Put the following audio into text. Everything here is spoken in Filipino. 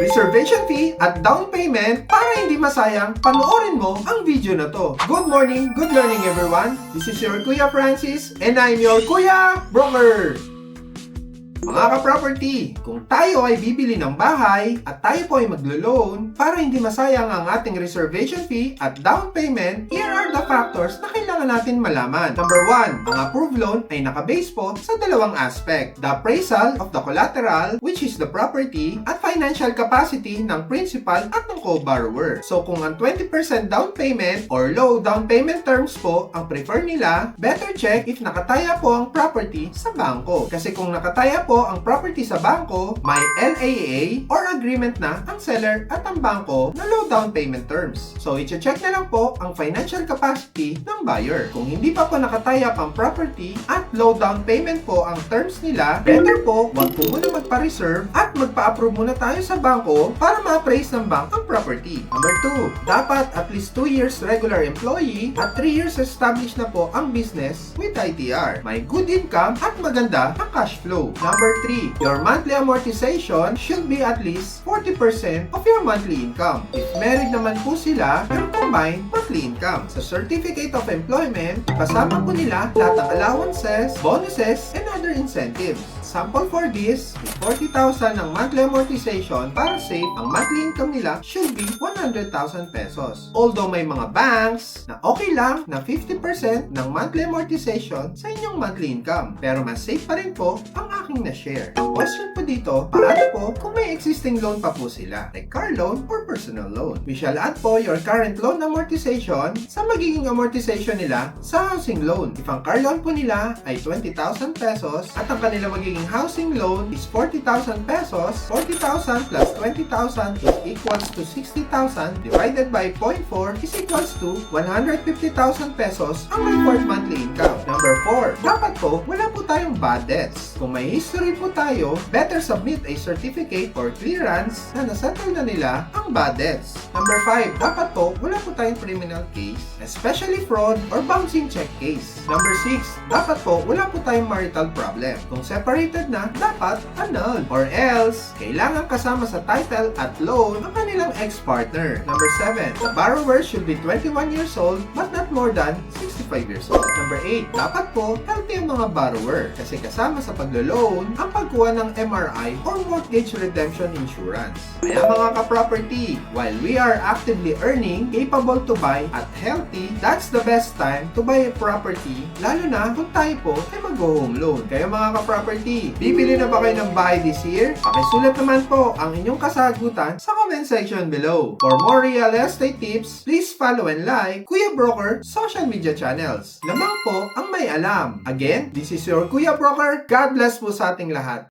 reservation fee at down payment para hindi masayang panoorin mo ang video na to. Good morning, good learning everyone. This is your Kuya Francis and I'm your Kuya Broker. Mga ka-property, kung tayo ay bibili ng bahay at tayo po ay maglo-loan para hindi masayang ang ating reservation fee at down payment, here are the factors na kailangan natin malaman. Number 1, ang approved loan ay nakabase po sa dalawang aspect. The appraisal of the collateral, which is the property, at financial capacity ng principal at ng co-borrower. So kung ang 20% down payment or low down payment terms po ang prefer nila, better check if nakataya po ang property sa bangko. Kasi kung nakataya po ang property sa bangko, may LAA or agreement na ang seller at ang bangko na low down payment terms. So, i-check na lang po ang financial capacity ng buyer. Kung hindi pa po nakatayap ang property at low down payment po ang terms nila, better po wag po muna magpa-reserve at magpa-approve muna tayo sa bangko para ma-appraise ng bank ang property. Number 2, dapat at least 2 years regular employee at 3 years established na po ang business with ITR. May good income at maganda ang cash flow. Number 3, your monthly amortization should be at least 40% of your monthly income. If married naman po sila, your combined monthly income. Sa certificate of employment, kasama po nila lahat ng allowances, bonuses, and other incentives. Sample for this, with 40,000 ang monthly amortization para safe, ang monthly income nila should be 100,000 pesos. Although may mga banks na okay lang na 50% ng monthly amortization sa inyong monthly income. Pero mas safe pa rin po ang aking na-share. Ang question po dito, paano po kung may existing loan pa po sila, like car loan or personal loan? We shall add po your current loan amortization sa magiging amortization nila sa housing loan. If ang car loan po nila ay 20,000 pesos at ang kanila magiging housing loan is 40,000 pesos, 40,000 plus 20,000 is equals to 60,000 divided by 0.4 is equals to 150,000 pesos ang required monthly income. Number 4, dapat po wala po tayong bad debts. Kung may history po tayo, better submit a certificate or clearance na nasettle na nila ang bad debts. Number 5, dapat po wala po tayong criminal case, especially fraud or bouncing check case. Number 6, dapat po wala po tayong marital problem. Kung separated na, dapat annul. Or else, kailangan kasama sa title at loan ang kanilang ex-partner. Number 7, the borrower should be 21 years old but not more than 65 years old. Number 8, dapat po healthy ang mga borrower kasi kasama sa paglo-loan ang pagkuha ng MRI or mortgage redemption insurance. Kaya mga ka-property, while we are actively earning, capable to buy at healthy, that's the best time to buy a property, lalo na kung tayo po ay mag-home loan. Kaya mga ka-property, bibili na ba kayo ng bahay this year? Pakisulat naman po ang inyong kasagutan sa comment section below. For more real estate tips, please follow and like Kuya Broker social media channels. Lamang po ang may alam. Again, this is your Kuya Broker. God bless po sa ating lahat.